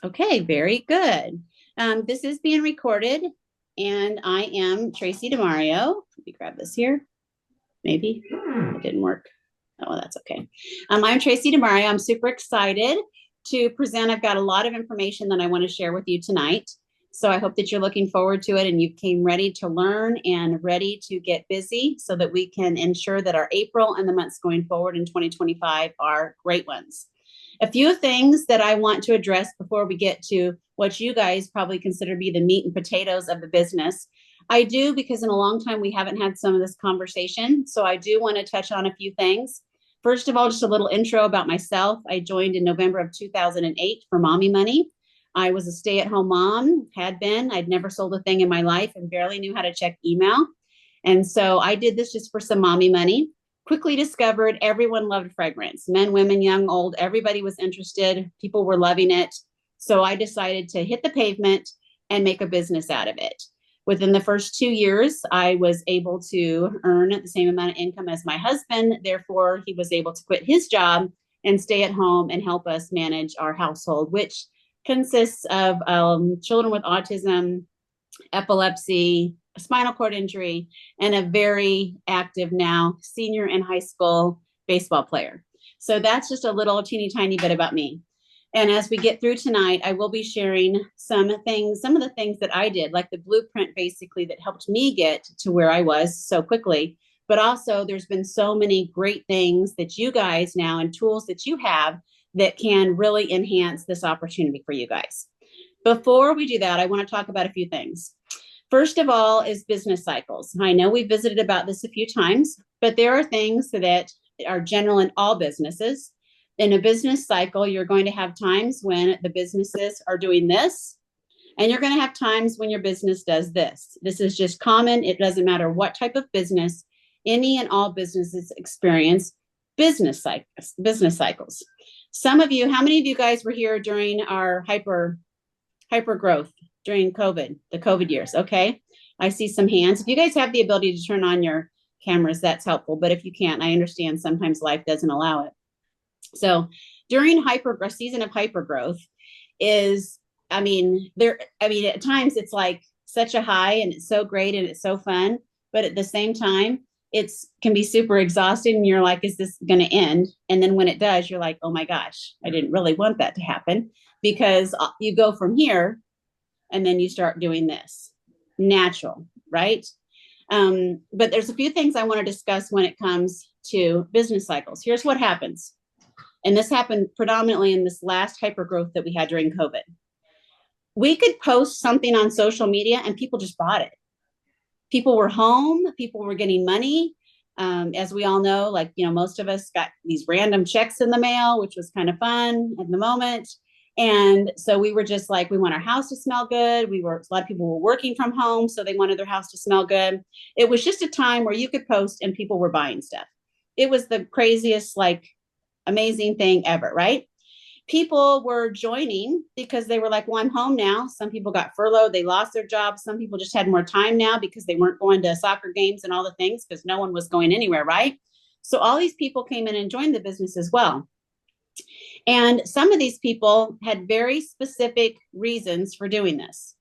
Okay, very good. This is being recorded, and I am Tracy DeMario. Let me grab this here. Maybe it didn't work. Oh, that's okay. I'm Tracy DeMario. I'm super excited to present. I've got a lot of information that I want to share with you tonight. So I hope that you're looking forward to it and you came ready to learn and ready to get busy so that we can ensure that our April and the months going forward in 2025 are great ones. A few things that I want to address before we get to what you guys probably consider to be the meat and potatoes of the business. I do because in a long time we haven't had some of this conversation. So I do want to touch on a few things. First of all, just a little intro about myself. I joined in November of 2008 for Mommy Money. I was a stay-at-home mom, had been. I'd never sold a thing in my life and barely knew how to check email. And so I did this just for some mommy money. Quickly discovered everyone loved fragrance. Men, women, young, old, everybody was interested. People were loving it. So I decided to hit the pavement and make a business out of it. Within the first 2 years, I was able to earn the same amount of income as my husband. Therefore, he was able to quit his job and stay at home and help us manage our household, which consists of children with autism, epilepsy, a spinal cord injury, and a very active now senior in high school baseball player. So that's just a little teeny tiny bit about me. And as we get through tonight, I will be sharing some of the things that I did, like the blueprint basically that helped me get to where I was so quickly. But also there's been so many great things that you guys now and tools that you have that can really enhance this opportunity for you guys. Before we do that, I want to talk about a few things. First of all is business cycles. I know we visited about this a few times, but there are things that are general in all businesses. In a business cycle, you're going to have times when the businesses are doing this, and you're going to have times when your business does this. This is just common. It doesn't matter what type of business, any and all businesses experience business cycles. Some of you, how many of you guys were here during our hyper growth during COVID, the COVID years? Okay, I see some hands. If you guys have the ability to turn on your cameras, that's helpful. But if you can't, I understand sometimes life doesn't allow it. So during season of hyper growth is, at times it's like such a high and it's so great and it's so fun, but at the same time, can be super exhausting and you're like, is this going to end? And then when it does, you're like, oh my gosh, I didn't really want that to happen, because you go from here and then you start doing this. Natural, right? But there's a few things I want to discuss when it comes to business cycles. Here's what happens. And this happened predominantly in this last hyper growth that we had during COVID. We could post something on social media and people just bought it. People were home, people were getting money. As we all know, most of us got these random checks in the mail, which was kind of fun at the moment. And so we were just like, we want our house to smell good. A lot of people were working from home, so they wanted their house to smell good. It was just a time where you could post and people were buying stuff. It was the craziest, amazing thing ever, right? People were joining because they were like, well, I'm home now. Some people got furloughed. They lost their jobs. Some people just had more time now because they weren't going to soccer games and all the things because no one was going anywhere, right? So all these people came in and joined the business as well. And some of these people had very specific reasons for doing this.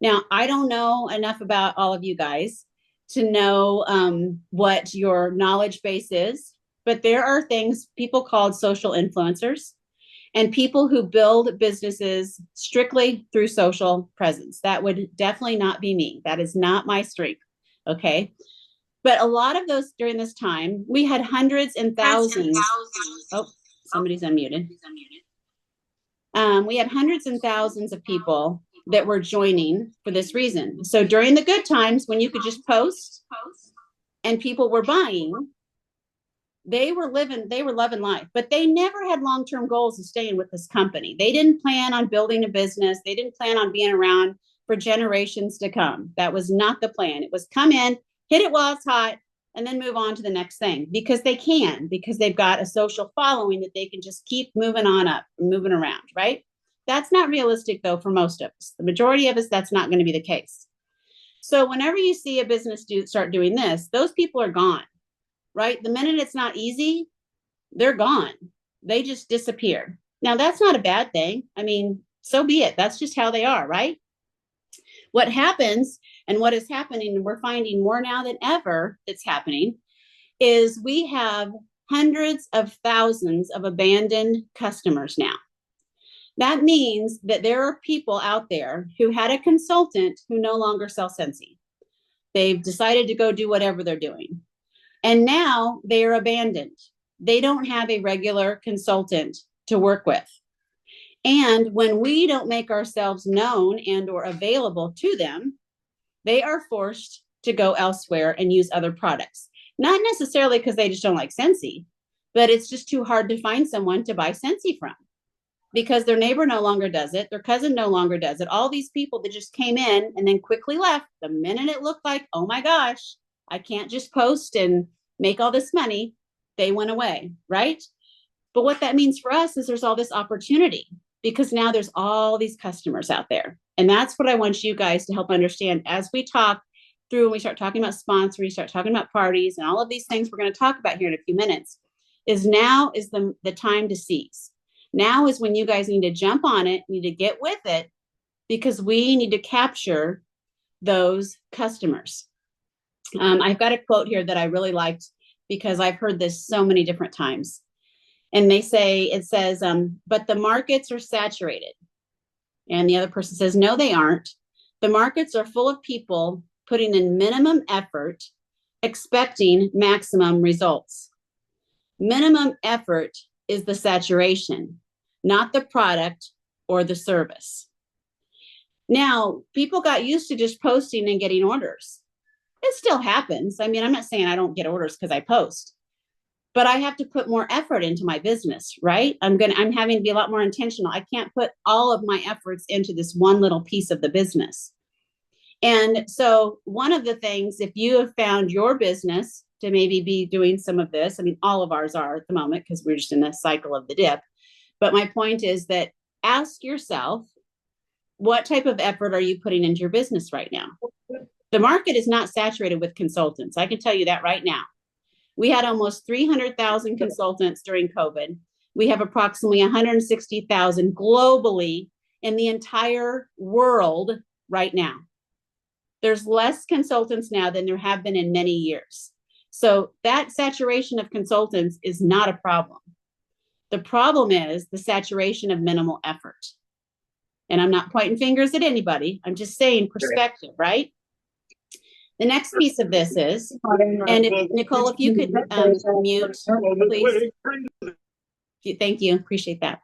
Now, I don't know enough about all of you guys to know what your knowledge base is, but there are things people called social influencers and people who build businesses strictly through social presence. That would definitely not be me. That is not my strength. Okay. But a lot of those during this time, we had hundreds and thousands. Oh, somebody's unmuted. We had hundreds and thousands of people that were joining for this reason. So during the good times when you could just post and people were buying, they were loving life, but they never had long-term goals of staying with this company. They didn't plan on building a business. They didn't plan on being around for generations to come. That was not the plan. It was come in, hit it while it's hot, and then move on to the next thing because they've got a social following that they can just keep moving on up and moving around, right? That's not realistic though for most of us. The majority of us, that's not going to be the case. So whenever you see a business start doing this, those people are gone, right? The minute it's not easy, they're gone. They just disappear. Now that's not a bad thing. So be it. That's just how they are, right? What happens and what is happening, and we're finding more now than ever that's happening, is we have hundreds of thousands of abandoned customers now. That means that there are people out there who had a consultant who no longer sells Scentsy. They've decided to go do whatever they're doing. And now they are abandoned. They don't have a regular consultant to work with. And when we don't make ourselves known and or available to them, they are forced to go elsewhere and use other products. Not necessarily because they just don't like Scentsy, but it's just too hard to find someone to buy Scentsy from because their neighbor no longer does it. Their cousin no longer does it. All these people that just came in and then quickly left the minute it looked like, oh my gosh, I can't just post and make all this money. They went away, right? But what that means for us is there's all this opportunity because now there's all these customers out there. And that's what I want you guys to help understand as we talk through, when we start talking about sponsors, we start talking about parties and all of these things we're going to talk about here in a few minutes, is now is the time to seize. Now is when you guys need to jump on it, need to get with it, because we need to capture those customers. I've got a quote here that I really liked because I've heard this so many different times. And they say, it says, but the markets are saturated. And the other person says, no, they aren't. The markets are full of people putting in minimum effort, expecting maximum results. Minimum effort is the saturation, not the product or the service. Now, people got used to just posting and getting orders. It still happens. I mean, I'm not saying I don't get orders because I post, but I have to put more effort into my business, right? I'm having to be a lot more intentional. I can't put all of my efforts into this one little piece of the business. And so one of the things, if you have found your business to maybe be doing some of this, I mean, all of ours are at the moment because we're just in the cycle of the dip. But my point is that ask yourself, what type of effort are you putting into your business right now? The market is not saturated with consultants. I can tell you that right now. We had almost 300,000 consultants during COVID. We have approximately 160,000 globally in the entire world right now. There's less consultants now than there have been in many years. So that saturation of consultants is not a problem. The problem is the saturation of minimal effort. And I'm not pointing fingers at anybody. I'm just saying perspective, right? The next piece of this is, and Nicole, if you could mute, please. Thank you. Appreciate that.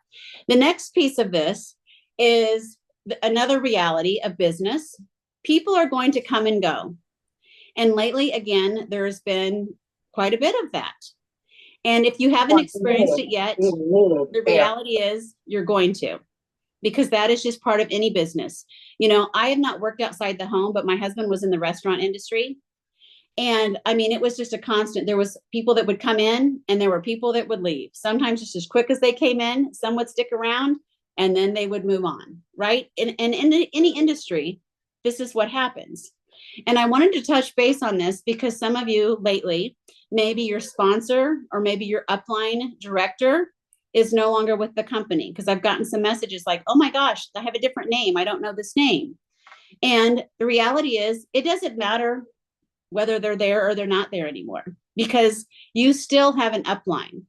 The next piece of this is another reality of business. People are going to come and go. And lately, again, there's been quite a bit of that. And if you haven't experienced it yet, the reality is you're going to, because that is just part of any business. You know, I have not worked outside the home, but my husband was in the restaurant industry. And I mean, it was just a constant. There was people that would come in and there were people that would leave. Sometimes just as quick as they came in, some would stick around and then they would move on, right? And in any industry, this is what happens. And I wanted to touch base on this because some of you lately, maybe your sponsor or maybe your upline director is no longer with the company, because I've gotten some messages like, oh my gosh, I have a different name. I don't know this name. And the reality is it doesn't matter whether they're there or they're not there anymore, because you still have an upline.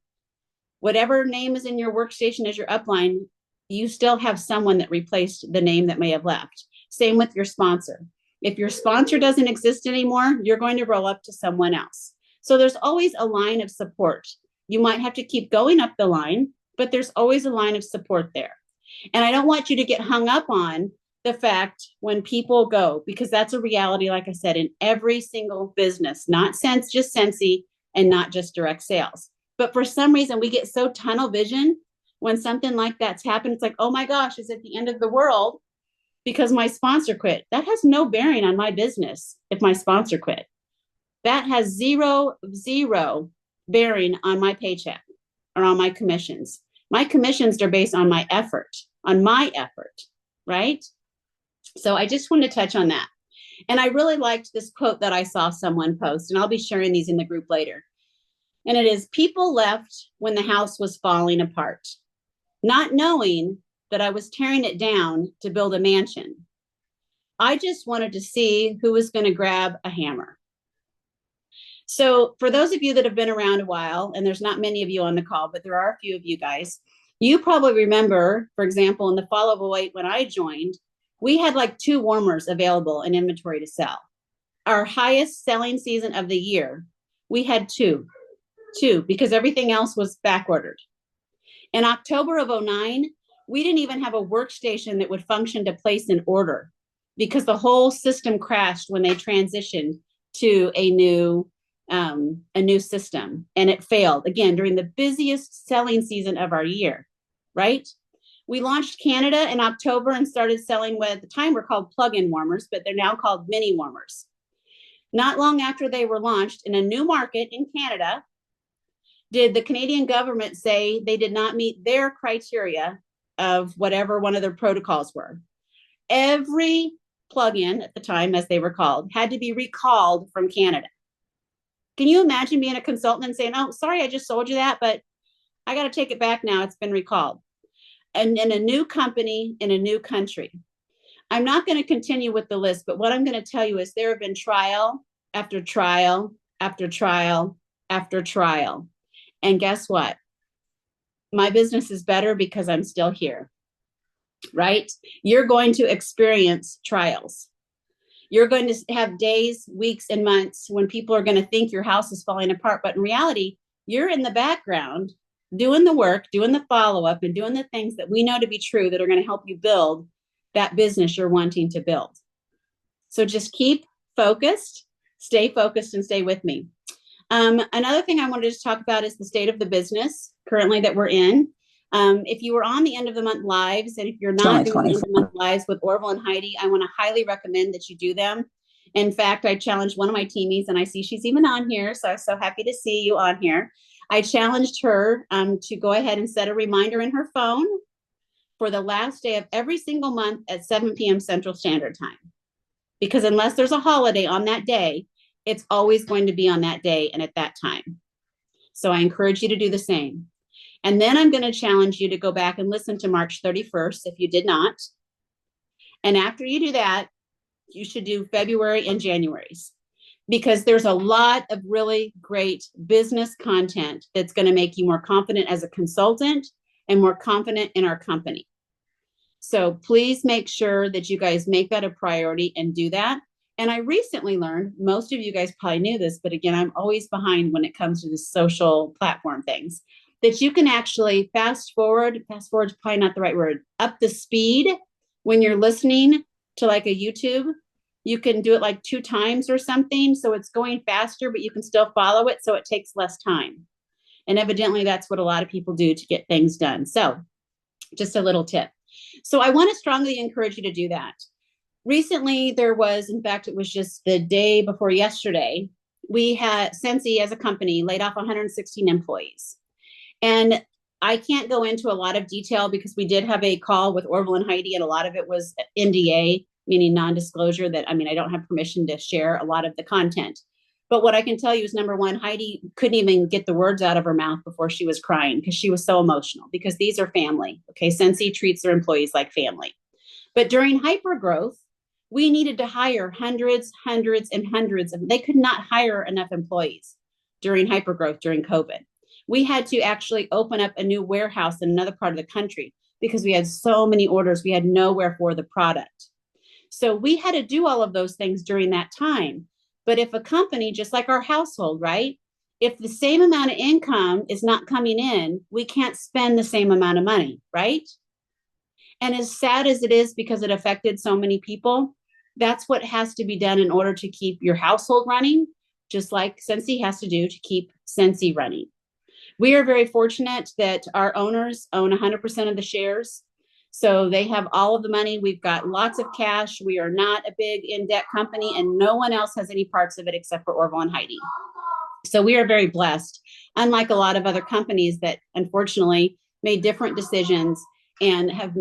Whatever name is in your workstation as your upline, you still have someone that replaced the name that may have left. Same with your sponsor. If your sponsor doesn't exist anymore, you're going to roll up to someone else. So there's always a line of support. You might have to keep going up the line, but there's always a line of support there. And I don't want you to get hung up on the fact when people go, because that's a reality, like I said, in every single business, not just Scentsy and not just direct sales. But for some reason, we get so tunnel vision when something like that's happened. It's like, oh my gosh, is it the end of the world because my sponsor quit? That has no bearing on my business if my sponsor quit. That has zero bearing on my paycheck or on my commissions. My commissions are based on my effort, right? So I just want to touch on that. And I really liked this quote that I saw someone post, and I'll be sharing these in the group later. And it is, people left when the house was falling apart, not knowing that I was tearing it down to build a mansion. I just wanted to see who was going to grab a hammer. So for those of you that have been around a while, and there's not many of you on the call, but there are a few of you guys, you probably remember, for example, in the fall of 2008, when I joined, we had like 2 warmers available in inventory to sell. Our highest selling season of the year, we had two, because everything else was back ordered. In October of 2009, we didn't even have a workstation that would function to place an order because the whole system crashed when they transitioned to a new system, and it failed again during the busiest selling season of our year, right? We launched Canada in October and started selling what at the time were called plug-in warmers, but they're now called mini warmers. Not long after they were launched in a new market in Canada, did the Canadian government say they did not meet their criteria of whatever one of their protocols were. Every plug-in at the time, as they were called, had to be recalled from Canada. Can you imagine being a consultant and saying, oh, sorry, I just sold you that, but I got to take it back now. It's been recalled. And in a new company, in a new country. I'm not going to continue with the list, but what I'm going to tell you is there have been trial after trial after trial after trial. And guess what? My business is better because I'm still here, right? You're going to experience trials. You're going to have days, weeks, and months when people are going to think your house is falling apart. But in reality, you're in the background doing the work, doing the follow-up, and doing the things that we know to be true that are going to help you build that business you're wanting to build. So just keep focused, and stay with me. Another thing I wanted to talk about is the state of the business currently that we're in. If you were on the end of the month lives, and if you're not doing the end of the month lives with Orville and Heidi, I want to highly recommend that you do them. In fact, I challenged one of my teamies, and I see she's even on here, so I'm so happy to see you on here. I challenged her to go ahead and set a reminder in her phone for the last day of every single month at 7 p.m. Central Standard Time. Because unless there's a holiday on that day, it's always going to be on that day and at that time. So I encourage you to do the same. And then I'm going to challenge you to go back and listen to March 31st if you did not. And after you do that, you should do February and January's, because there's a lot of really great business content that's going to make you more confident as a consultant and more confident in our company. So please make sure that you guys make that a priority and do that. And I recently learned, most of you guys probably knew this, but again, I'm always behind when it comes to the social platform things, that you can actually fast forward is probably not the right word, up the speed when you're listening to like a YouTube. You can do it like 2 times or something. So it's going faster, but you can still follow it. So it takes less time. And evidently that's what a lot of people do to get things done. So just a little tip. So I want to strongly encourage you to do that. Recently, there was, in fact, it was just the day before yesterday, we had Scentsy as a company laid off 116 employees. And I can't go into a lot of detail because we did have a call with Orville and Heidi, and a lot of it was NDA, meaning non-disclosure, that, I mean, I don't have permission to share a lot of the content. But what I can tell you is, number one, Heidi couldn't even get the words out of her mouth before she was crying because she was so emotional, because these are family. Okay, Scentsy treats their employees like family. But during hypergrowth, we needed to hire hundreds, and hundreds of, they could not hire enough employees during hypergrowth during COVID. We had to actually open up a new warehouse in another part of the country because we had so many orders. We had nowhere for the product. So we had to do all of those things during that time. But if a company, just like our household, right? If the same amount of income is not coming in, we can't spend the same amount of money, right? And as sad as it is because it affected so many people, that's what has to be done in order to keep your household running, just like Scentsy has to do to keep Scentsy running. We are very fortunate that our owners own 100% of the shares. So they have all of the money. We've got lots of cash. We are not a big in-debt company, and no one else has any parts of it except for Orville and Heidi. So we are very blessed, unlike a lot of other companies that unfortunately made different decisions and have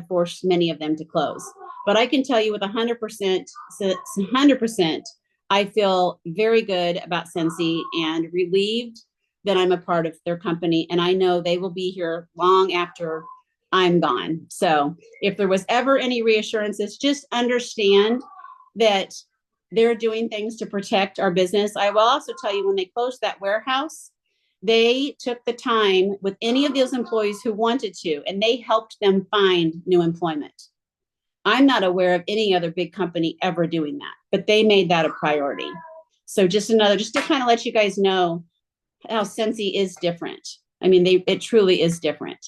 forced many of them to close. But I can tell you with 100%, I feel very good about Scentsy and relieved that I'm a part of their company. And I know they will be here long after I'm gone. So if there was ever any reassurances, just understand that they're doing things to protect our business. I will also tell you, when they closed that warehouse, they took the time with any of those employees who wanted to, and they helped them find new employment. I'm not aware of any other big company ever doing that, but they made that a priority. So just to kind of let you guys know how Scentsy is different. I mean, it truly is different.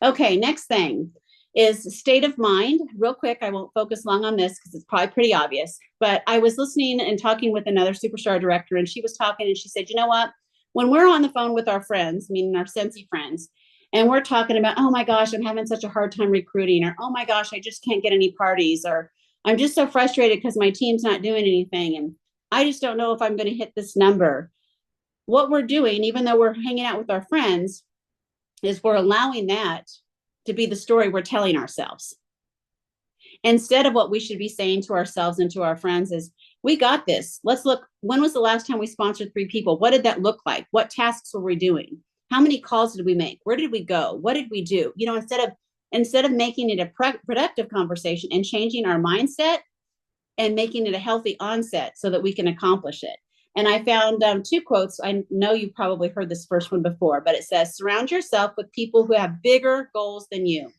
Okay, next thing is state of mind. Real quick, I won't focus long on this because it's probably pretty obvious, but I was listening and talking with another Superstar director, and she was talking and she said, you know what? When we're on the phone with our friends, meaning our Scentsy friends, and we're talking about, oh my gosh, I'm having such a hard time recruiting, or oh my gosh, I just can't get any parties, or I'm just so frustrated because my team's not doing anything, and I just don't know if I'm going to hit this number. What we're doing, even though we're hanging out with our friends, is we're allowing that to be the story we're telling ourselves. Instead of what we should be saying to ourselves and to our friends is, we got this. Let's look. When was the last time we sponsored 3 people? What did that look like? What tasks were we doing? How many calls did we make? Where did we go? What did we do? You know, instead of making it a productive conversation and changing our mindset and making it a healthy onset so that we can accomplish it. And I found 2 quotes. I know you probably heard this first one before, but it says, surround yourself with people who have bigger goals than you.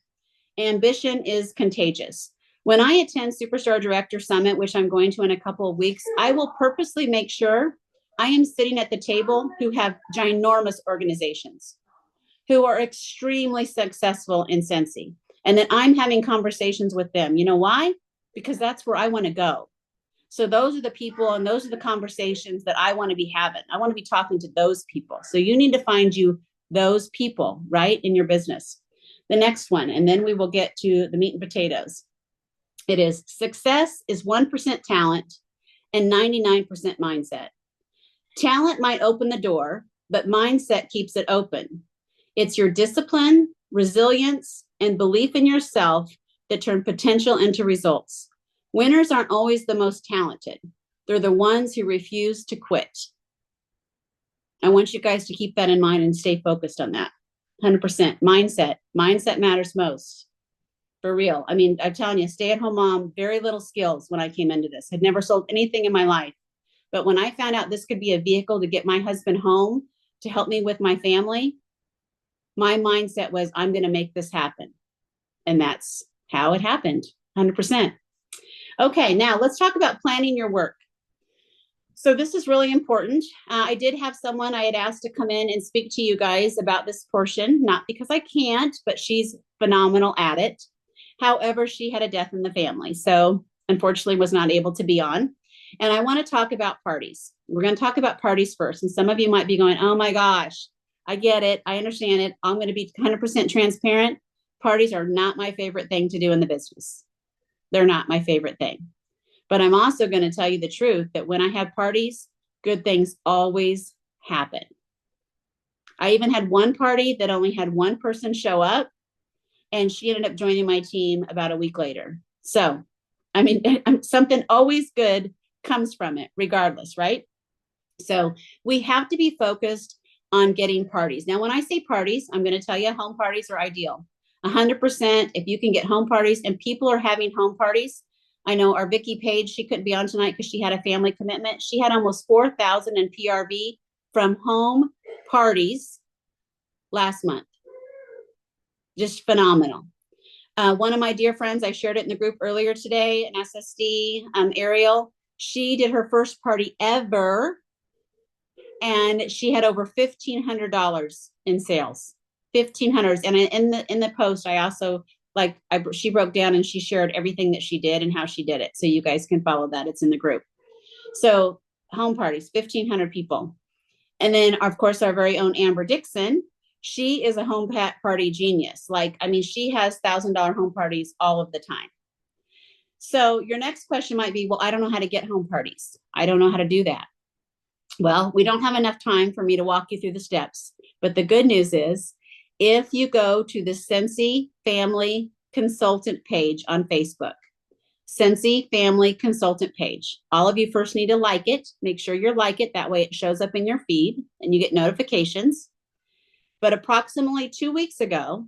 Ambition is contagious. When I attend Superstar Director Summit, which I'm going to in a couple of weeks, I will purposely make sure I am sitting at the table who have ginormous organizations, who are extremely successful in Scentsy, and that I'm having conversations with them. You know why? Because that's where I want to go. So those are the people and those are the conversations that I want to be having. I want to be talking to those people. So you need to find you those people, right, in your business. The next one, and then we will get to the meat and potatoes. It is success is 1% talent and 99% mindset. Talent might open the door, but mindset keeps it open. It's your discipline, resilience, and belief in yourself that turn potential into results. Winners aren't always the most talented. They're the ones who refuse to quit. I want you guys to keep that in mind and stay focused on that. 100% mindset. Mindset matters most. For real. I mean, I'm telling you, stay-at-home mom, very little skills when I came into this. I'd never sold anything in my life. But when I found out this could be a vehicle to get my husband home, to help me with my family, my mindset was, I'm going to make this happen. And that's how it happened, 100%. Okay, now let's talk about planning your work. So this is really important. I did have someone I had asked to come in and speak to you guys about this portion, not because I can't, but she's phenomenal at it. However, she had a death in the family, so unfortunately was not able to be on. And I want to talk about parties. We're going to talk about parties first. And some of you might be going, oh my gosh, I get it. I understand it. I'm going to be 100% transparent. Parties are not my favorite thing to do in the business. They're not my favorite thing. But I'm also going to tell you the truth that when I have parties, good things always happen. I even had one party that only had one person show up, and she ended up joining my team about a week later. So, I mean, something always good comes from it, regardless, right? So we have to be focused on getting parties. Now, when I say parties, I'm going to tell you home parties are ideal. 100%, if you can get home parties and people are having home parties. I know our Vicki Page, she couldn't be on tonight because she had a family commitment. She had almost 4,000 in PRV from home parties last month. Just phenomenal. One of my dear friends, I shared it in the group earlier today, an SSD, Ariel, she did her first party ever, and she had over $1,500 in sales. $1,500. And in the post, I also she broke down and she shared everything that she did and how she did it. So you guys can follow that. It's in the group. So home parties, 1,500 people. And then of course, our very own Amber Dixon, she is a home party genius. She has $1,000 home parties all of the time. So your next question might be, well, I don't know how to get home parties. I don't know how to do that. Well, we don't have enough time for me to walk you through the steps. But the good news is, if you go to the Scentsy Family Consultant page on Facebook, Scentsy Family Consultant page, all of you first need to like it. Make sure you like it. That way it shows up in your feed and you get notifications. But approximately 2 weeks ago,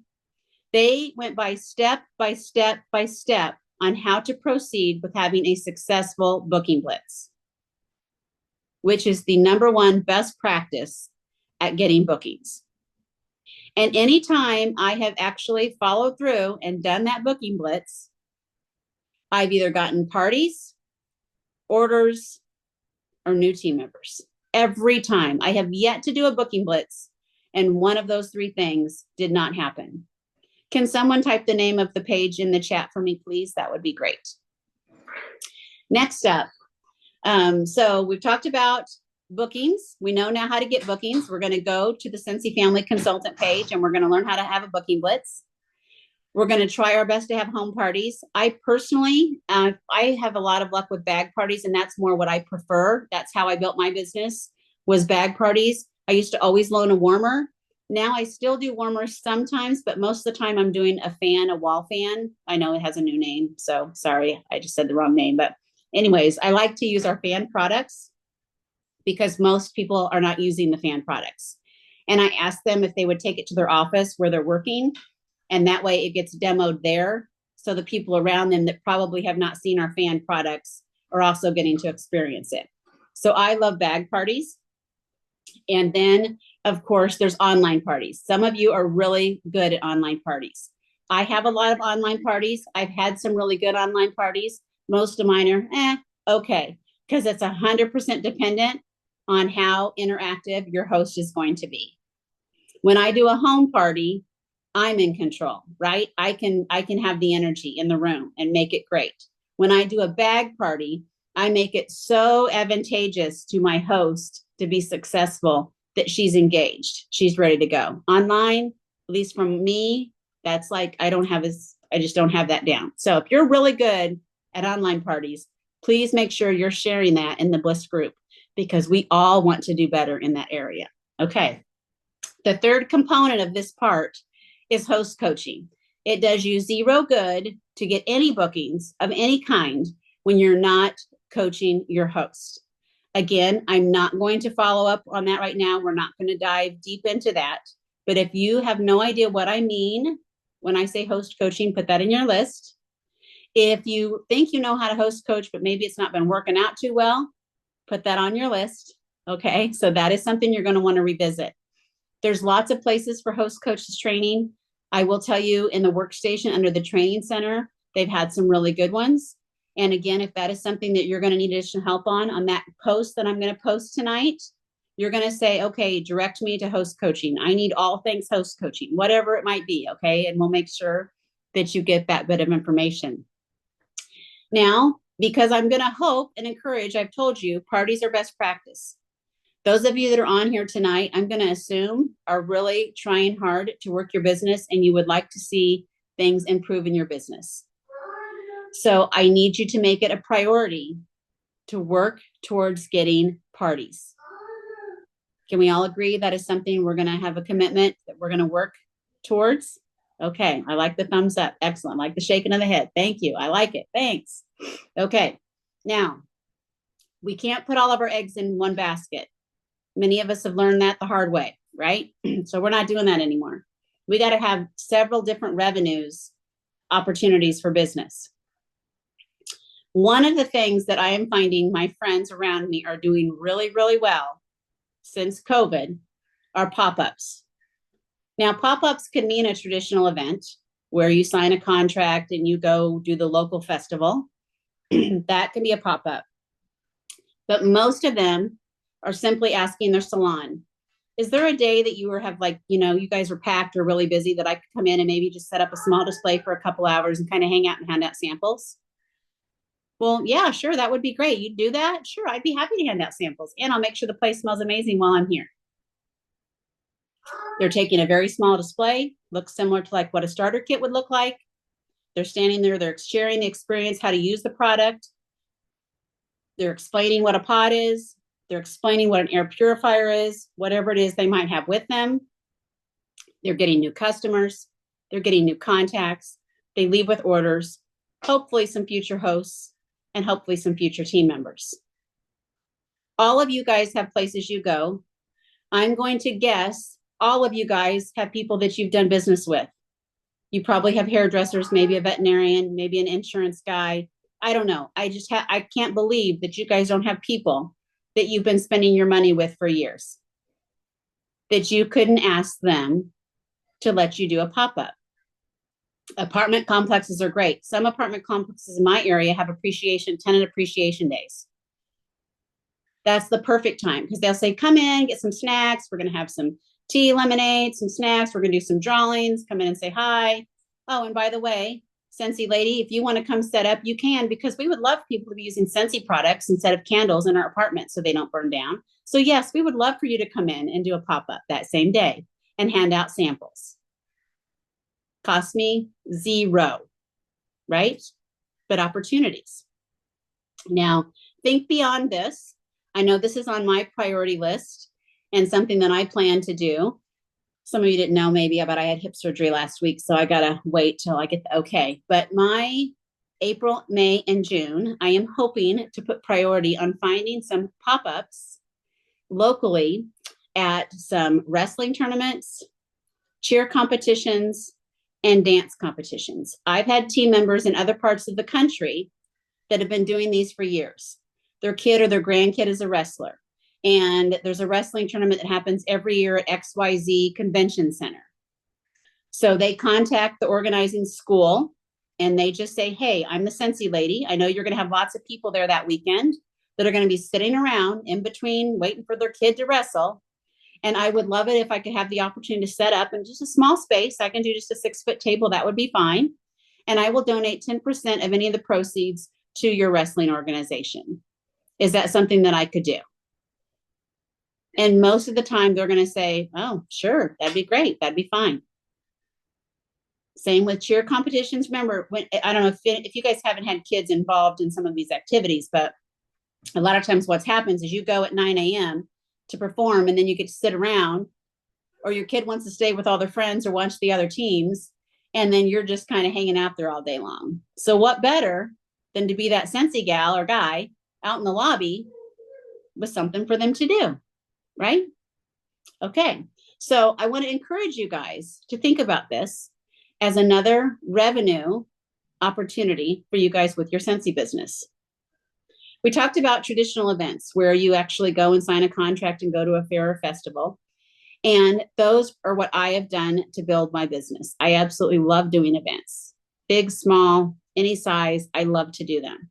They went by step by step by step on how to proceed with having a successful booking blitz, which is the number one best practice at getting bookings. And anytime I have actually followed through and done that booking blitz, I've either gotten parties, orders, or new team members. Every time. I have yet to do a booking blitz, and one of those three things did not happen. Can someone type the name of the page in the chat for me, please? That would be great. Next up, so we've talked about bookings. We know now how to get bookings. We're going to go to the Scentsy Family Consultant page, and we're going to learn how to have a booking blitz. We're going to try our best to have home parties. I personally, I have a lot of luck with bag parties, and that's more what I prefer. That's how I built my business, was bag parties. I used to always loan a warmer. Now I still do warmers sometimes, but most of the time I'm doing a fan, a wall fan. I know it has a new name, so sorry, I just said the wrong name. But anyways, I like to use our fan products because most people are not using the fan products. And I asked them if they would take it to their office where they're working, and that way it gets demoed there. So the people around them that probably have not seen our fan products are also getting to experience it. So I love bag parties. And then, of course, there's online parties. Some of you are really good at online parties. I have a lot of online parties. I've had some really good online parties. Most of mine are okay, because it's 100% dependent on how interactive your host is going to be. When I do a home party, I'm in control, right? I can have the energy in the room and make it great. When I do a bag party, I make it so advantageous to my host to be successful that she's engaged. She's ready to go. Online, at least from me, that's like, I just don't have that down. So if you're really good at online parties, please make sure you're sharing that in the Bliss group, because we all want to do better in that area. Okay. The third component of this part is host coaching. It does you zero good to get any bookings of any kind when you're not coaching your host. Again, I'm not going to follow up on that right now. We're not going to dive deep into that. But if you have no idea what I mean when I say host coaching, put that in your list. If you think you know how to host coach, but maybe it's not been working out too well, put that on your list. Okay, so that is something you're going to want to revisit. There's lots of places for host coaches training. I will tell you, in the workstation under the training center, they've had some really good ones. And again, if that is something that you're going to need additional help on that post that I'm going to post tonight, you're going to say, okay, direct me to host coaching. I need all things host coaching, whatever it might be. Okay. And we'll make sure that you get that bit of information. Now, because I'm going to hope and encourage, I've told you, parties are best practice. Those of you that are on here tonight, I'm going to assume are really trying hard to work your business, and you would like to see things improve in your business. So I need you to make it a priority to work towards getting parties. Can we all agree that is something we're going to have a commitment that we're going to work towards? Okay, I like the thumbs up. Excellent. I like the shaking of the head. Thank you. I like it. Thanks. Okay, now we can't put all of our eggs in one basket. Many of us have learned that the hard way, right? So we're not doing that anymore. We got to have several different revenues, opportunities for business. One of the things that I am finding my friends around me are doing really, really well since COVID are pop-ups. Now, pop-ups can mean a traditional event where you sign a contract and you go do the local festival. That can be a pop-up. But most of them are simply asking their salon, is there a day that you have you guys are packed or really busy that I could come in and maybe just set up a small display for a couple hours and kind of hang out and hand out samples? Well, yeah, sure. That would be great. You'd do that? Sure. I'd be happy to hand out samples, and I'll make sure the place smells amazing while I'm here. They're taking a very small display, looks similar to like what a starter kit would look like. They're standing there, they're sharing the experience, how to use the product. They're explaining what a pod is. They're explaining what an air purifier is, whatever it is they might have with them. They're getting new customers. They're getting new contacts. They leave with orders, hopefully some future hosts, and hopefully some future team members. All of you guys have places you go. I'm going to guess all of you guys have people that you've done business with. You probably have hairdressers, maybe a veterinarian, maybe an insurance guy. I don't know. I can't believe that you guys don't have people that you've been spending your money with for years, that you couldn't ask them to let you do a pop-up. Apartment complexes are great. Some apartment complexes in my area have tenant appreciation days. That's the perfect time because they'll say, come in, get some snacks. We're going to have some tea, lemonade, some snacks. We're going to do some drawings. Come in and say hi. Oh, and by the way, Scentsy lady, if you want to come set up, you can, because we would love people to be using Scentsy products instead of candles in our apartment so they don't burn down. So yes, we would love for you to come in and do a pop-up that same day and hand out samples. Cost me $0, right? But opportunities. Now, think beyond this. I know this is on my priority list and something that I plan to do. Some of you didn't know maybe, but I had hip surgery last week, so I got to wait till I get the okay. But my April, May, and June, I am hoping to put priority on finding some pop-ups locally at some wrestling tournaments, cheer competitions, and dance competitions. I've had team members in other parts of the country that have been doing these for years. Their kid or their grandkid is a wrestler. And there's a wrestling tournament that happens every year at XYZ Convention Center. So they contact the organizing school and they just say, hey, I'm the Scentsy lady. I know you're going to have lots of people there that weekend that are going to be sitting around in between waiting for their kid to wrestle. And I would love it if I could have the opportunity to set up in just a small space. I can do just a 6-foot table. That would be fine. And I will donate 10% of any of the proceeds to your wrestling organization. Is that something that I could do? And most of the time they're going to say, oh, sure, that'd be great. That'd be fine. Same with cheer competitions. Remember, I don't know if you guys haven't had kids involved in some of these activities, but a lot of times what happens is you go at 9 a.m. to perform and then you get to sit around, or your kid wants to stay with all their friends or watch the other teams. And then you're just kind of hanging out there all day long. So what better than to be that Scentsy gal or guy out in the lobby with something for them to do, right? Okay, so I want to encourage you guys to think about this as another revenue opportunity for you guys with your Scentsy business. We talked about traditional events where you actually go and sign a contract and go to a fair or festival. And those are what I have done to build my business. I absolutely love doing events, big, small, any size. I love to do them.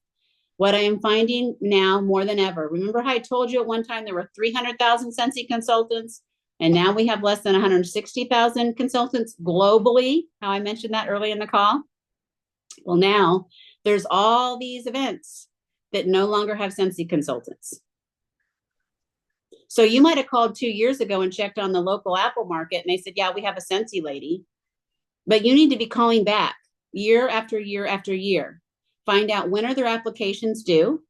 What I am finding now more than ever, remember how I told you at one time there were 300,000 Scentsy consultants, and now we have less than 160,000 consultants globally, how I mentioned that early in the call? Well, now there's all these events that no longer have Scentsy consultants. So you might have called 2 years ago and checked on the local Apple market, and they said, yeah, we have a Scentsy lady. But you need to be calling back year after year after year. Find out when are their applications due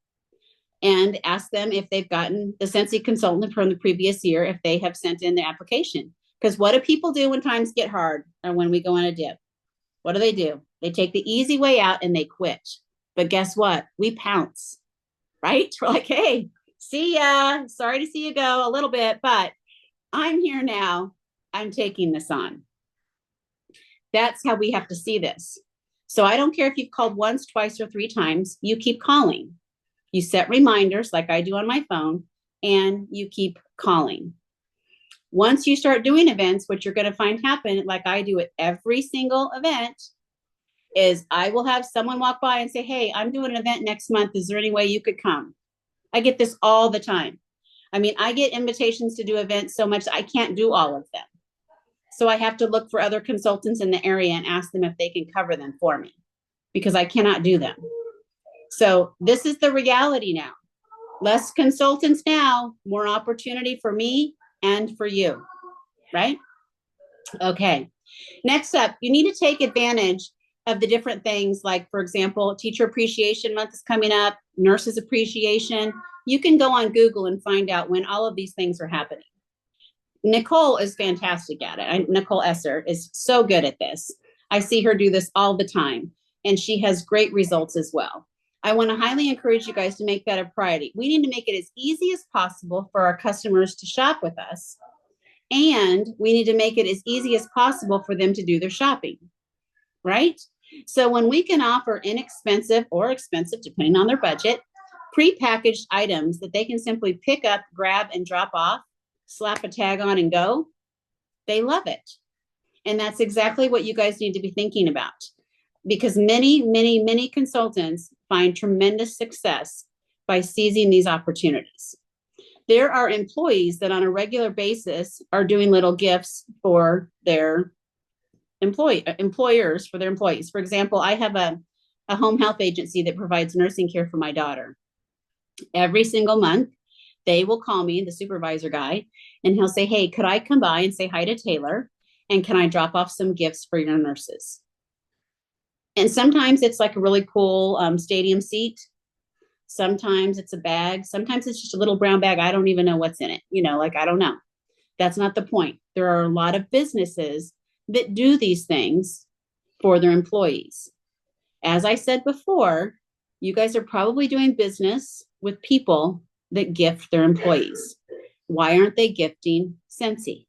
and ask them if they've gotten the Scentsy consultant from the previous year, if they have sent in the application. Because what do people do when times get hard or when we go on a dip? What do? They take the easy way out and they quit. But guess what? We pounce, right? We're like, hey, see ya. Sorry to see you go a little bit, but I'm here now. I'm taking this on. That's how we have to see this. So I don't care if you've called once, twice, or 3 times, you keep calling. You set reminders like I do on my phone, and you keep calling. Once you start doing events, what you're going to find happen, like I do at every single event, is I will have someone walk by and say, hey, I'm doing an event next month. Is there any way you could come? I get this all the time. I mean, I get invitations to do events so much I can't do all of them. So I have to look for other consultants in the area and ask them if they can cover them for me because I cannot do them. So this is the reality now. Less consultants now, more opportunity for me and for you, right? Okay. Next up, you need to take advantage of the different things like, for example, Teacher Appreciation Month is coming up, Nurses Appreciation. You can go on Google and find out when all of these things are happening. Nicole is fantastic at it. Nicole Esser is so good at this. I see her do this all the time, and she has great results as well. I want to highly encourage you guys to make that a priority. We need to make it as easy as possible for our customers to shop with us, and we need to make it as easy as possible for them to do their shopping. right? So when we can offer inexpensive or expensive, depending on their budget, prepackaged items that they can simply pick up, grab, and drop off, slap a tag on and go, they love it. And that's exactly what you guys need to be thinking about, because many consultants find tremendous success by seizing these opportunities. There are employees that on a regular basis are doing little gifts for their employers, for their employees. For example, I have a home health agency that provides nursing care for my daughter. Every single month, they will call me, the supervisor guy, and he'll say, hey, could I come by and say hi to Taylor? And can I drop off some gifts for your nurses? And sometimes it's like a really cool stadium seat. Sometimes it's a bag. Sometimes it's just a little brown bag. I don't even know what's in it. Like, I don't know. That's not the point. There are a lot of businesses that do these things for their employees. As I said before, you guys are probably doing business with people that gift their employees. Why aren't they gifting Scentsy?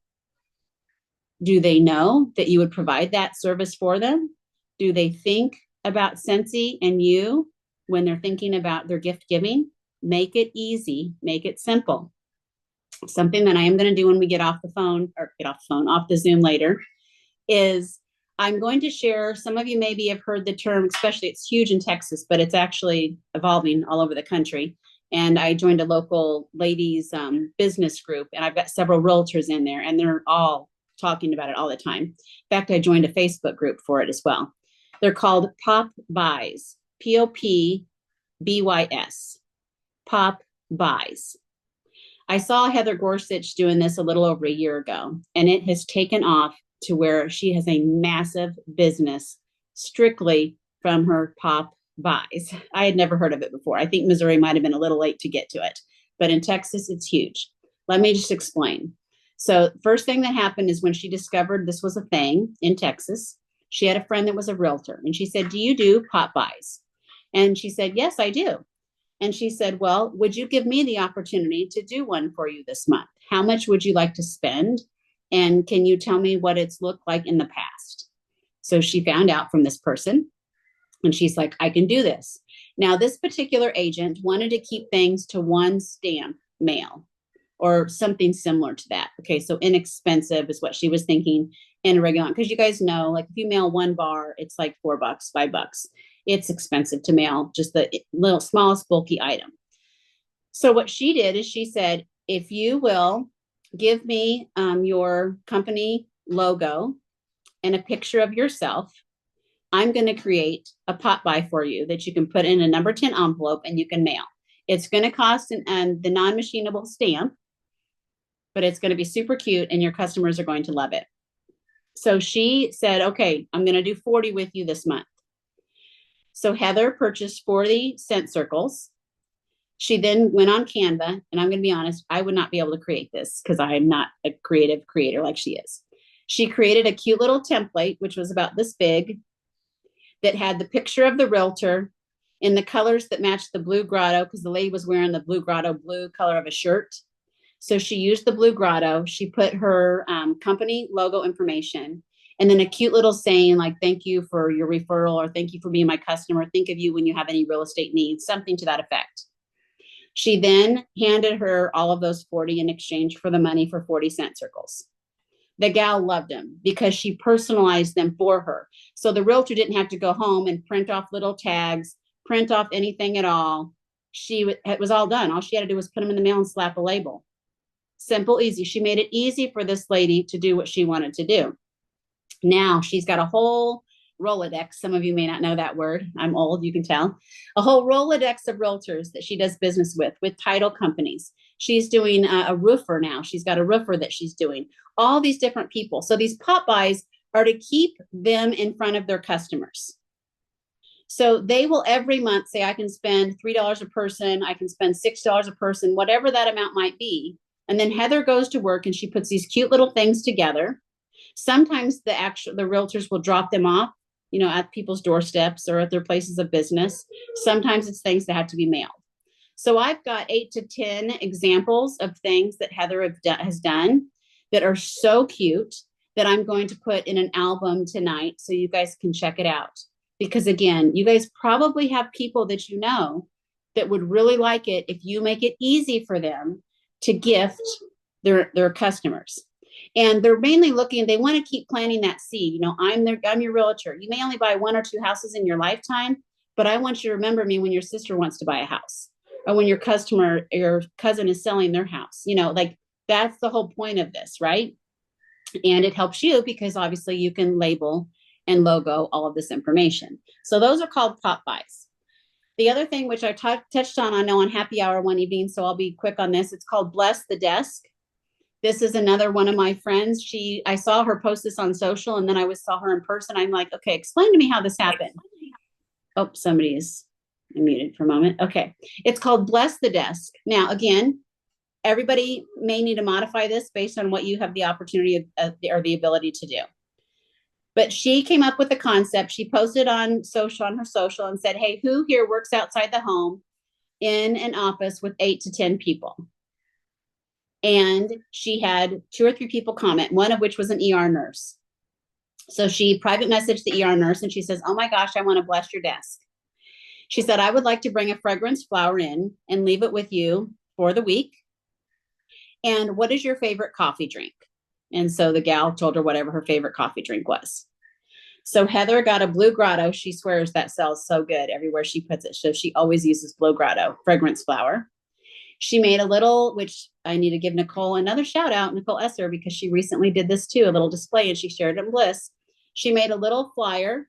Do they know that you would provide that service for them? Do they think about Scentsy and you when they're thinking about their gift giving? Make it easy, make it simple. Something that I am going to do when we get off the Zoom later, is I'm going to share, some of you maybe have heard the term, especially it's huge in Texas, but it's actually evolving all over the country. And I joined a local ladies business group, and I've got several realtors in there, and they're all talking about it all the time. In fact, I joined a Facebook group for it as well. They're called Pop Buys, POPBYS, Pop Buys. I saw Heather Gorsuch doing this a little over a year ago, and it has taken off to where she has a massive business strictly from her Pop Buys. I had never heard of it before. I think Missouri might have been a little late to get to it, but in Texas, it's huge. Let me just explain. So first thing that happened is when she discovered this was a thing in Texas, she had a friend that was a realtor, and she said, do you do Pop Buys? And she said, yes, I do. And she said, well, would you give me the opportunity to do one for you this month? How much would you like to spend? And can you tell me what it's looked like in the past? So she found out from this person, and she's like, I can do this. Now, this particular agent wanted to keep things to one stamp mail or something similar to that. Okay, so inexpensive is what she was thinking in a regular, because you guys know, like if you mail one bar, it's like $4, $5. It's expensive to mail just the little smallest bulky item. So what she did is she said, if you will give me your company logo and a picture of yourself, I'm going to create a pop buy for you that you can put in a number 10 envelope and you can mail. It's going to cost the non-machinable stamp, but it's going to be super cute and your customers are going to love it. So she said, okay, I'm going to do 40 with you this month. So Heather purchased 40 scent circles. She then went on Canva, and I'm going to be honest, I would not be able to create this because I am not a creative creator like she is. She created a cute little template, which was about this big, that had the picture of the realtor in the colors that matched the blue grotto, because the lady was wearing the blue grotto blue color of a shirt. So she used the blue grotto. She put her company logo information, and then a cute little saying like, thank you for your referral, or thank you for being my customer. Think of you when you have any real estate needs, something to that effect. She then handed her all of those 40 in exchange for the money for 40 scent circles. The gal loved them because she personalized them for her. So the realtor didn't have to go home and print off little tags, print off anything at all. It was all done. All she had to do was put them in the mail and slap a label. Simple, easy. She made it easy for this lady to do what she wanted to do. Now she's got a whole Rolodex. Some of you may not know that word. I'm old, you can tell. A whole Rolodex of realtors that she does business with title companies. She's doing a roofer now. She's got a roofer that she's doing. All these different people. So these pop buys are to keep them in front of their customers. So they will every month say, I can spend $3 a person. I can spend $6 a person, whatever that amount might be. And then Heather goes to work and she puts these cute little things together. Sometimes the realtors will drop them off, at people's doorsteps or at their places of business. Sometimes it's things that have to be mailed. So I've got 8 to 10 examples of things that Heather has done that are so cute that I'm going to put in an album tonight so you guys can check it out. Because again, you guys probably have people that you know that would really like it if you make it easy for them to gift their customers. And they're mainly looking, they want to keep planting that seed. You know, I'm your realtor. You may only buy 1 or 2 houses in your lifetime, but I want you to remember me when your sister wants to buy a house, or when your cousin is selling their house. You know, like that's the whole point of this, right? And it helps you because obviously you can label and logo all of this information. So those are called pop buys. The other thing, which I touched on, I know on happy hour one evening, so I'll be quick on this. It's called Bless the Desk. This is another one of my friends. I saw her post this on social, and then I saw her in person. I'm like, okay, explain to me how this happened. Oh, somebody is muted for a moment. Okay. It's called Bless the Desk. Now, again, everybody may need to modify this based on what you have the opportunity or the ability to do. But she came up with a concept. She posted on her social and said, hey, who here works outside the home in an office with 8 to 10 people? And she had 2 or 3 people comment, one of which was an ER nurse. So she private messaged the ER nurse and she says, oh my gosh, I want to bless your desk. She said, I would like to bring a fragrance flower in and leave it with you for the week. And what is your favorite coffee drink? And so the gal told her whatever her favorite coffee drink was. So Heather got a Blue Grotto. She swears that sells so good everywhere she puts it. So she always uses Blue Grotto fragrance flower. She made a little, which I need to give Nicole another shout out, Nicole Esser, because she recently did this too, a little display, and she shared it in Bliss. She made a little flyer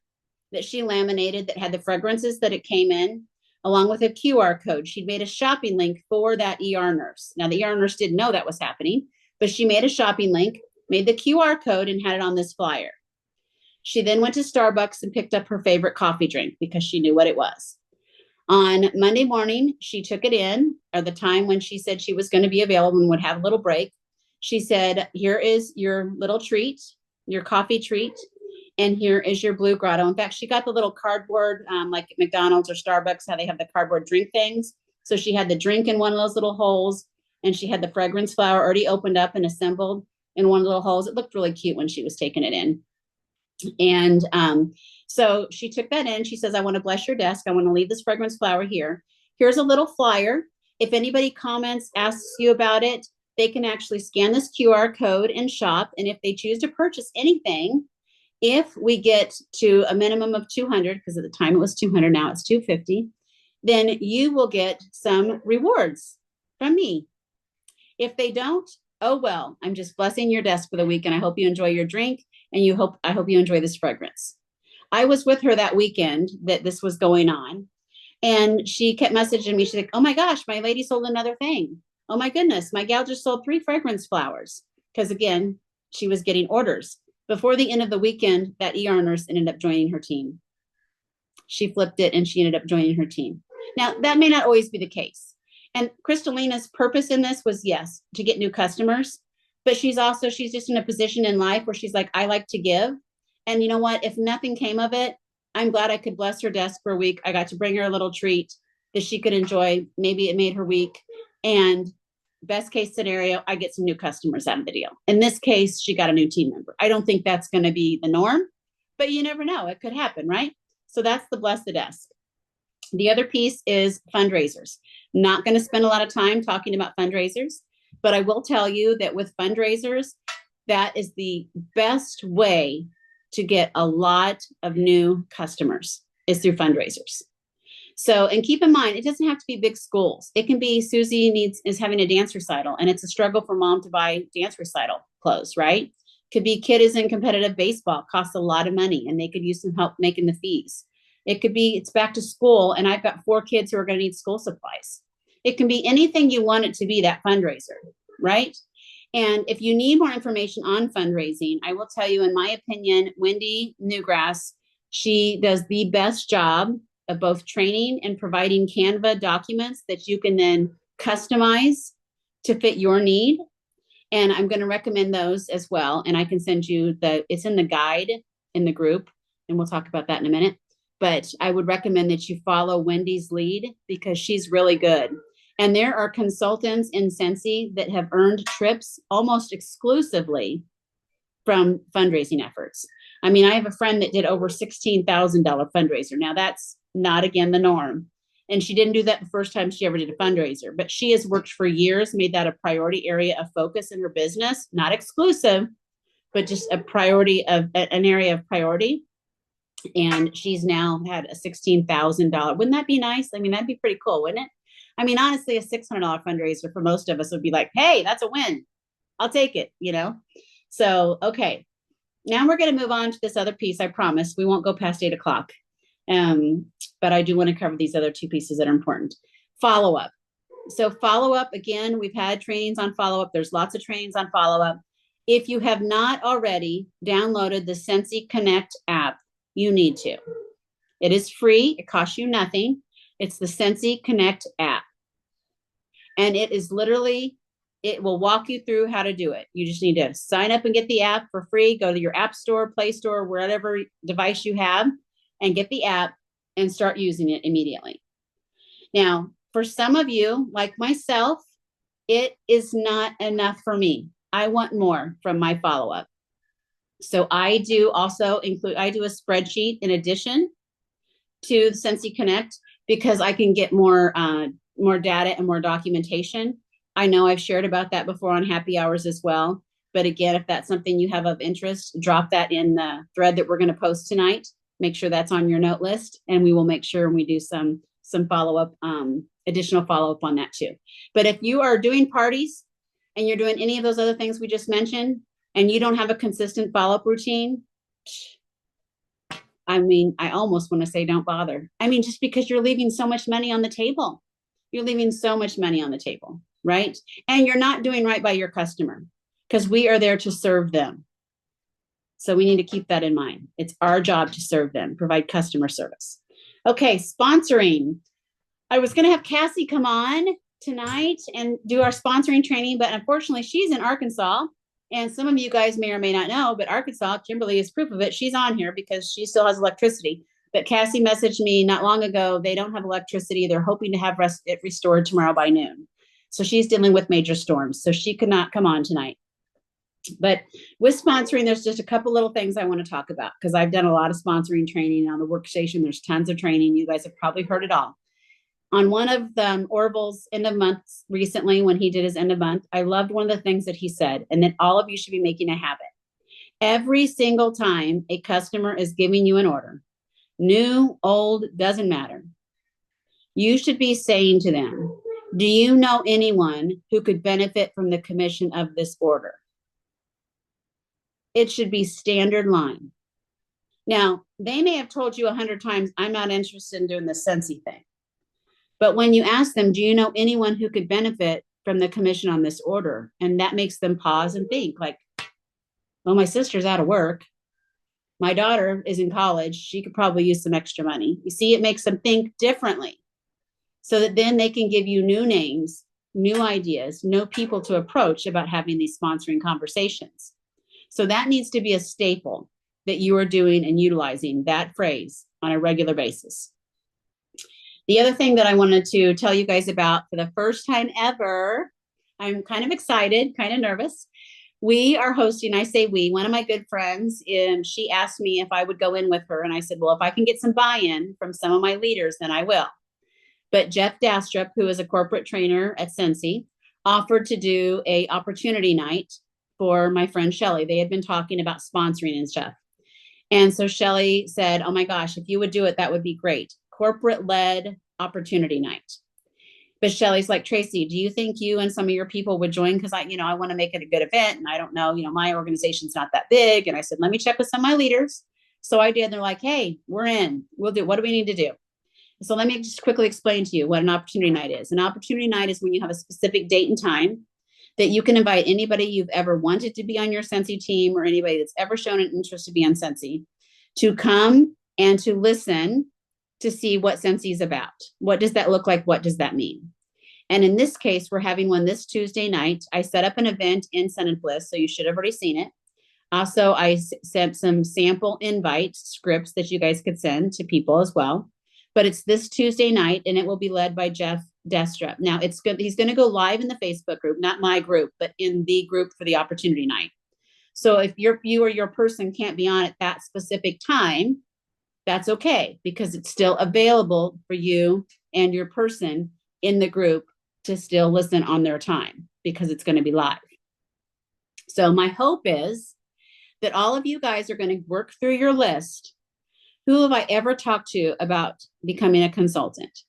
that she laminated that had the fragrances that it came in, along with a QR code. She'd made a shopping link for that ER nurse. Now, the ER nurse didn't know that was happening, but she made a shopping link, made the QR code, and had it on this flyer. She then went to Starbucks and picked up her favorite coffee drink because she knew what it was. On Monday morning, she took it in, or the time when she said she was going to be available and would have a little break. She said, here is your little treat, your coffee treat, and here is your Blue Grotto. In fact, she got the little cardboard, like at McDonald's or Starbucks, how they have the cardboard drink things. So she had the drink in one of those little holes, and she had the fragrance flower already opened up and assembled in one of the little holes. It looked really cute when she was taking it in. And so she took that in. She says, I want to bless your desk. I want to leave this fragrance flower here. Here's a little flyer. If anybody comments, asks you about it, they can actually scan this QR code and shop. And if they choose to purchase anything, if we get to a minimum of 200, because at the time it was 200, now it's 250, then you will get some rewards from me. If they don't, oh well, I'm just blessing your desk for the week, and I hope you enjoy your drink, and I hope you enjoy this fragrance. I was with her that weekend that this was going on, and she kept messaging me. She's like, oh my gosh, my lady sold another thing. Oh my goodness, my gal just sold 3 fragrance flowers. Because again, she was getting orders. Before the end of the weekend, that ER nurse ended up joining her team. She flipped it and she ended up joining her team. Now, that may not always be the case. And Kristalina's purpose in this was, yes, to get new customers. But she's just in a position in life where she's like, I like to give. And you know what? If nothing came of it, I'm glad I could bless her desk for a week. I got to bring her a little treat that she could enjoy. Maybe it made her week. And best case scenario, I get some new customers out of the deal. In this case, she got a new team member. I don't think that's going to be the norm, but you never know. It could happen, right? So that's the Bless the Desk. The other piece is fundraisers. Not going to spend a lot of time talking about fundraisers, but I will tell you that with fundraisers, that is the best way to get a lot of new customers is through fundraisers. So, and keep in mind, it doesn't have to be big schools. It can be Susie is having a dance recital, and it's a struggle for mom to buy dance recital clothes, right? Could be kid is in competitive baseball, costs a lot of money, and they could use some help making the fees. It could be it's back to school, and I've got 4 kids who are going to need school supplies. It can be anything you want it to be, that fundraiser, right? And if you need more information on fundraising, I will tell you, in my opinion, Wendy Newgrass, she does the best job of both training and providing Canva documents that you can then customize to fit your need. And I'm going to recommend those as well. And I can send you it's in the guide in the group, and we'll talk about that in a minute. But I would recommend that you follow Wendy's lead because she's really good. And there are consultants in Scentsy that have earned trips almost exclusively from fundraising efforts. I mean, I have a friend that did over $16,000 fundraiser. Now that's not, again, the norm. And she didn't do that the first time she ever did a fundraiser, but she has worked for years, made that a priority area of focus in her business, not exclusive, but just a priority of an area of priority. And she's now had a $16,000. Wouldn't that be nice? I mean, that'd be pretty cool, wouldn't it? I mean, honestly, a $600 fundraiser for most of us would be like, hey, that's a win. I'll take it, you know? So, okay. Now we're going to move on to this other piece. I promise we won't go past 8 o'clock. But I do want to cover these other two pieces that are important. Follow-up. So follow-up, again, we've had trainings on follow-up. There's lots of trainings on follow-up. If you have not already downloaded the Scentsy Connect app, you need to. It is free. It costs you nothing. It's the Scentsy Connect app. And it is literally, it will walk you through how to do it. You just need to sign up and get the app for free. Go to your App Store, Play Store, whatever device you have, and get the app and start using it immediately. Now, for some of you, like myself, it is not enough for me. I want more from my follow-up. So I do also include, I do a spreadsheet in addition to Scentsy Connect because I can get more data and more documentation. I know I've shared about that before on happy hours as well. But again, if that's something you have of interest, drop that in the thread that we're going to post tonight. Make sure that's on your note list, and we will make sure we do some follow-up, additional follow-up on that too. But if you are doing parties and you're doing any of those other things we just mentioned, and you don't have a consistent follow-up routine, I mean, I almost want to say don't bother. I mean, just because you're leaving so much money on the table. You're leaving so much money on the table, right? And you're not doing right by your customer because we are there to serve them. So we need to keep that in mind. It's our job to serve them, provide customer service. Okay, sponsoring. I was going to have Cassie come on tonight and do our sponsoring training, but unfortunately she's in Arkansas. And some of you guys may or may not know, but Arkansas, Kimberly is proof of it. She's on here because she still has electricity. But Cassie messaged me not long ago. They don't have electricity. They're hoping to have it restored tomorrow by noon. So she's dealing with major storms. So she could not come on tonight. But with sponsoring, there's just a couple little things I want to talk about because I've done a lot of sponsoring training on the workstation. There's tons of training. You guys have probably heard it all. On one of Orville's end of month recently, when he did his end of month, I loved one of the things that he said, and that all of you should be making a habit. Every single time a customer is giving you an order, new, old, doesn't matter, you should be saying to them, do you know anyone who could benefit from the commission of this order? It should be standard line. Now, they may have told you 100 times, I'm not interested in doing the Scentsy thing. But when you ask them, do you know anyone who could benefit from the commission on this order? And that makes them pause and think like, well, my sister's out of work. My daughter is in college. She could probably use some extra money. You see, it makes them think differently so that then they can give you new names, new ideas, new people to approach about having these sponsoring conversations. So that needs to be a staple that you are doing and utilizing that phrase on a regular basis. The other thing that I wanted to tell you guys about for the first time ever, I'm kind of excited, kind of nervous. We are hosting, I say we, one of my good friends, and she asked me if I would go in with her. And I said, well, if I can get some buy-in from some of my leaders, then I will. But Jeff Dastrup, who is a corporate trainer at Scentsy, offered to do a opportunity night for my friend Shelly. They had been talking about sponsoring and stuff. And so Shelly said, oh my gosh, if you would do it, that would be great. Corporate-led opportunity night. But Shelly's like, Tracy, do you think you and some of your people would join? Because I want to make it a good event. And I don't know, my organization's not that big. And I said, let me check with some of my leaders. So I did. They're like, hey, we're in. We'll do. What do we need to do? So let me just quickly explain to you what an opportunity night is. An opportunity night is when you have a specific date and time that you can invite anybody you've ever wanted to be on your Scentsy team or anybody that's ever shown an interest to be on Scentsy to come and to listen to see what Scentsy is about. What does that look like? What does that mean? And in this case, we're having one this Tuesday night. I set up an event in Sun and Bliss, so you should have already seen it. Also, I sent some sample invite scripts that you guys could send to people as well. But it's this Tuesday night, and it will be led by Jeff Dastrup. Now, he's going to go live in the Facebook group, not my group, but in the group for the opportunity night. So if you or your person can't be on at that specific time, that's okay, because it's still available for you and your person in the group to still listen on their time, because it's going to be live. So my hope is that all of you guys are going to work through your list. Who have I ever talked to about becoming a consultant?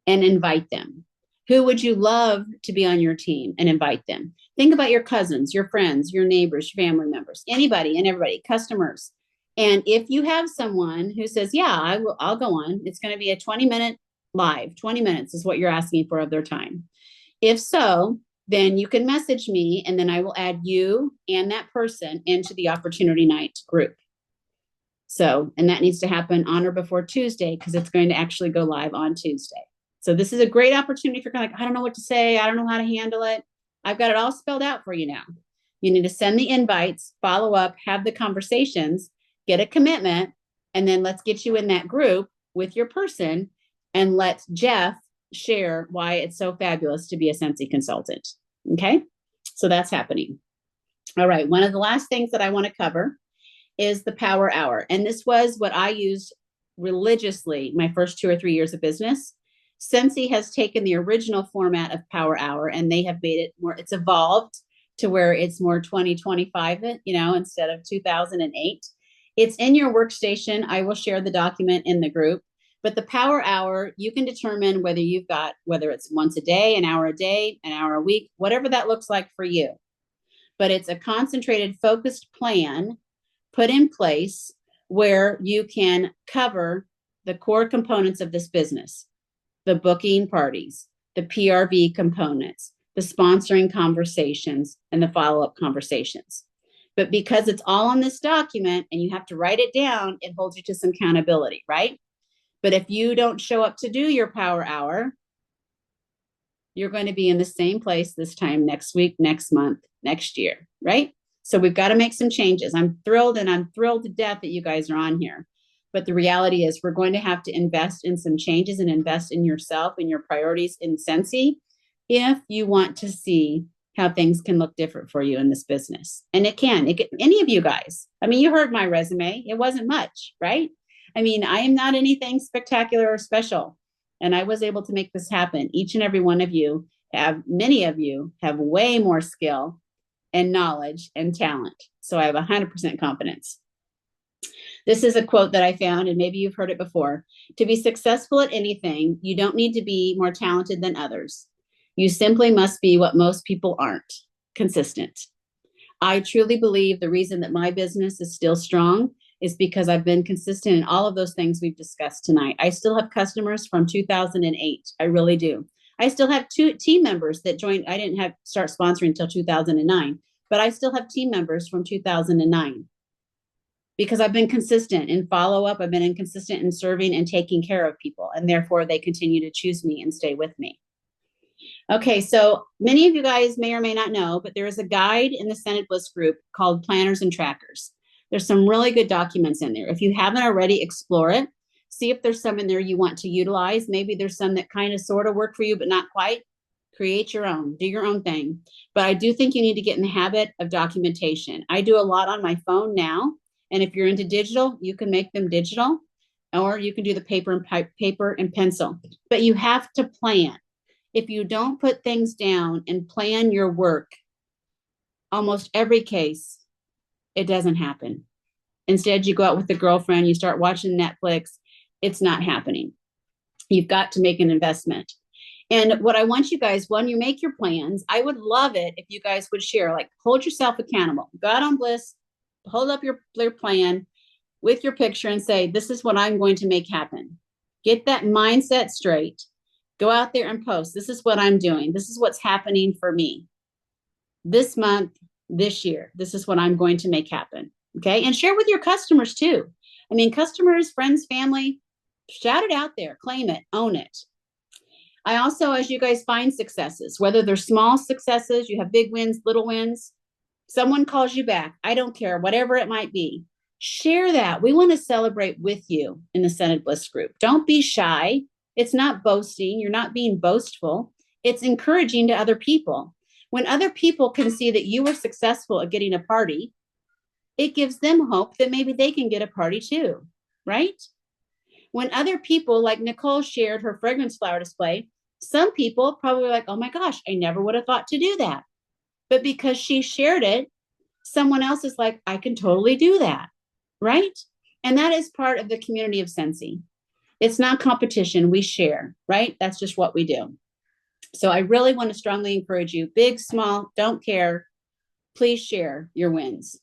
And invite them. Who would you love to be on your team? And invite them. Think about your cousins, your friends, your neighbors, family members, anybody and everybody, customers. And if you have someone who says, yeah, I'll go on, it's going to be a 20-minute live. 20 minutes is what you're asking for of their time. If so, then you can message me, and then I will add you and that person into the Opportunity Night group. So, and that needs to happen on or before Tuesday, because it's going to actually go live on Tuesday. So this is a great opportunity if you're kind of like, I don't know what to say, I don't know how to handle it. I've got it all spelled out for you now. You need to send the invites, follow up, have the conversations, get a commitment, and then let's get you in that group with your person, and let Jeff share why it's so fabulous to be a Scentsy consultant. Okay, so that's happening. All right, one of the last things that I want to cover is the Power Hour. And this was what I used religiously my first 2 or 3 years of business. Scentsy has taken the original format of Power Hour, and they have made it more, it's evolved to where it's more 2025, instead of 2008. It's in your workstation. I will share the document in the group. But the Power Hour, you can determine whether it's once a day, an hour a week, whatever that looks like for you. But it's a concentrated, focused plan put in place where you can cover the core components of this business: the booking parties, the PRV components, the sponsoring conversations, and the follow-up conversations. But because it's all on this document and you have to write it down, it holds you to some accountability, right? But if you don't show up to do your Power Hour, you're going to be in the same place this time next week, next month, next year, right? So we've got to make some changes. I'm thrilled to death that you guys are on here. But the reality is we're going to have to invest in some changes and invest in yourself and your priorities in Scentsy if you want to see how things can look different for you in this business. And it can, any of you guys. I mean, you heard my resume. It wasn't much, right? I mean, I am not anything spectacular or special. And I was able to make this happen. Each and every one of you many of you have way more skill and knowledge and talent. So I have 100% confidence. This is a quote that I found, and maybe you've heard it before. To be successful at anything, you don't need to be more talented than others. You simply must be what most people aren't: consistent. I truly believe the reason that my business is still strong is because I've been consistent in all of those things we've discussed tonight. I still have customers from 2008. I really do. I still have 2 team members that joined. I didn't start sponsoring until 2009, but I still have team members from 2009 because I've been consistent in follow-up. I've been inconsistent in serving and taking care of people, and therefore they continue to choose me and stay with me. Okay, so many of you guys may or may not know, but there is a guide in the Scented Bliss group called Planners and Trackers. There's some really good documents in there. If you haven't already, explore it. See if there's some in there you want to utilize. Maybe there's some that kind of sort of work for you, but not quite. Create your own, do your own thing. But I do think you need to get in the habit of documentation. I do a lot on my phone now. And if you're into digital, you can make them digital, or you can do the paper and pencil. But you have to plan. If you don't put things down and plan your work, almost every case, it doesn't happen. Instead, you go out with a girlfriend, you start watching Netflix. It's not happening. You've got to make an investment. And what I want you guys, when you make your plans, I would love it if you guys would share, like, hold yourself accountable. Go out on Bliss, hold up your plan with your picture and say, this is what I'm going to make happen. Get that mindset straight. Go out there and post. This is what I'm doing. This is what's happening for me this month, this year. This is what I'm going to make happen. Okay. And share with your customers too. I mean, customers, friends, family, shout it out there, claim it, own it. I also, as you guys find successes, whether they're small successes, you have big wins, little wins, someone calls you back, I don't care, whatever it might be, share that. We want to celebrate with you in the Scented Bliss group. Don't be shy. It's not boasting. You're not being boastful. It's encouraging to other people. When other people can see that you were successful at getting a party, it gives them hope that maybe they can get a party too, right? When other people, like Nicole, shared her fragrance flower display, some people probably were like, oh my gosh, I never would have thought to do that. But because she shared it, someone else is like, I can totally do that, right? And that is part of the community of Scentsy. It's not competition, we share, right? That's just what we do. So I really want to strongly encourage you, big, small, don't care, please share your wins.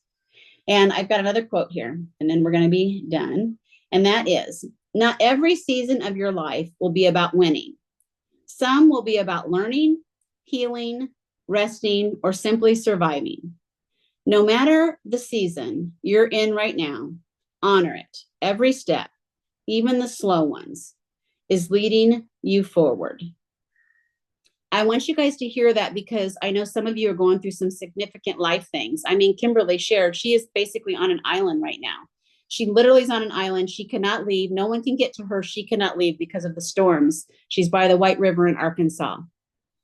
And I've got another quote here, and then we're going to be done. And that is, not every season of your life will be about winning. Some will be about learning, healing, resting, or simply surviving. No matter the season you're in right now, honor it. Every step, even the slow ones, is leading you forward. I want you guys to hear that because I know some of you are going through some significant life things. I mean, Kimberly shared, she is basically on an island right now. She literally is on an island. She cannot leave. No one can get to her. She cannot leave because of the storms. She's by the White River in Arkansas.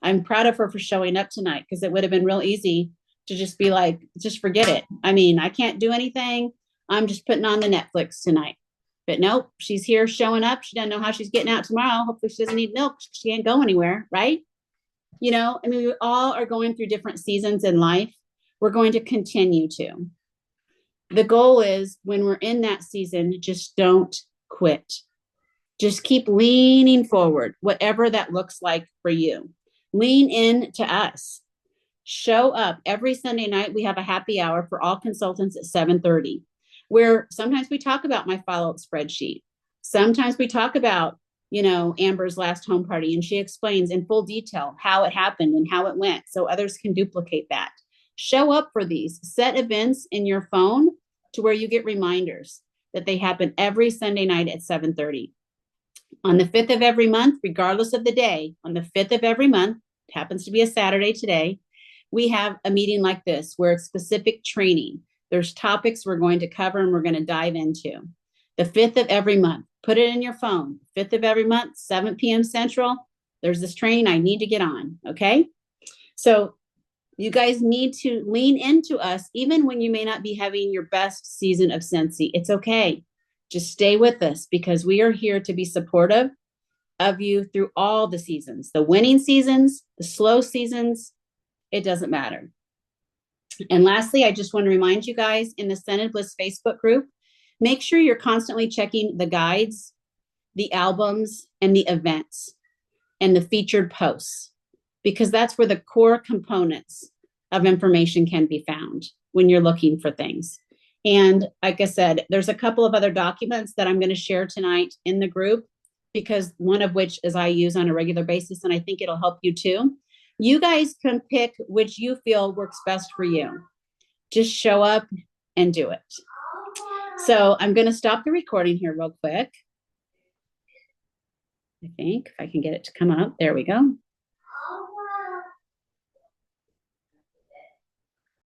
I'm proud of her for showing up tonight because it would have been real easy to just be like, just forget it. I mean, I can't do anything. I'm just putting on the Netflix tonight. But nope, she's here showing up. She doesn't know how she's getting out tomorrow. Hopefully she doesn't need milk. She can't go anywhere, right? You know, I mean, we all are going through different seasons in life. We're going to continue to. The goal is when we're in that season, just don't quit. Just keep leaning forward, whatever that looks like for you. Lean in to us. Show up. Every Sunday night, we have a happy hour for all consultants at 7:30, where sometimes we talk about my follow-up spreadsheet. Sometimes we talk about, you know, Amber's last home party, and she explains in full detail how it happened and how it went so others can duplicate that. Show up for these. Set events in your phone to where you get reminders that they happen every Sunday night at 7:30. On the 5th of every month, regardless of the day, on the 5th of every month, it happens to be a Saturday today, we have a meeting like this where it's specific training. There's topics we're going to cover and we're going to dive into. The 5th of every month, put it in your phone. 5th of every month, 7 p.m. Central, there's this training I need to get on, okay? So you guys need to lean into us even when you may not be having your best season of Scentsy. It's okay. Just stay with us because we are here to be supportive of you through all the seasons, the winning seasons, the slow seasons, it doesn't matter. And lastly, I just want to remind you guys in the Scented Bliss Facebook group, make sure you're constantly checking the guides, the albums, and the events, and the featured posts, because that's where the core components of information can be found when you're looking for things. And like I said, there's a couple of other documents that I'm going to share tonight in the group, because one of which is I use on a regular basis, and I think it'll help you too. You guys can pick which you feel works best for you. Just show up and do it. So I'm going to stop the recording here real quick. I think if I can get it to come up. There we go.